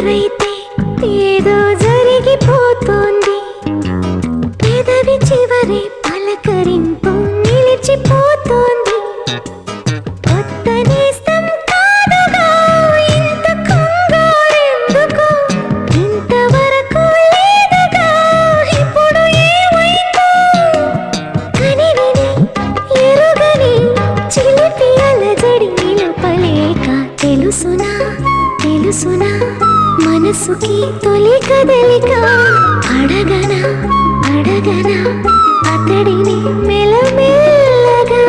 ఎవరైతే ఏదో జరిగిపోతోంది పెదవి చివరి పలకరింపు నిలిచిపోతోంది కొత్త నేస్తం కాదుగా ఇంత కంగారెందుకు ఇంతవరకు లేదుగా ఇప్పుడు ఏమైందో కనివిని ఎరుగని చిలిపి అలజడి నిలపలేక తెలుసునా తెలుసునా మనసుకి తొలి కదలిక అడగనా అడగనా అతడిని మెల్లమెల్లగా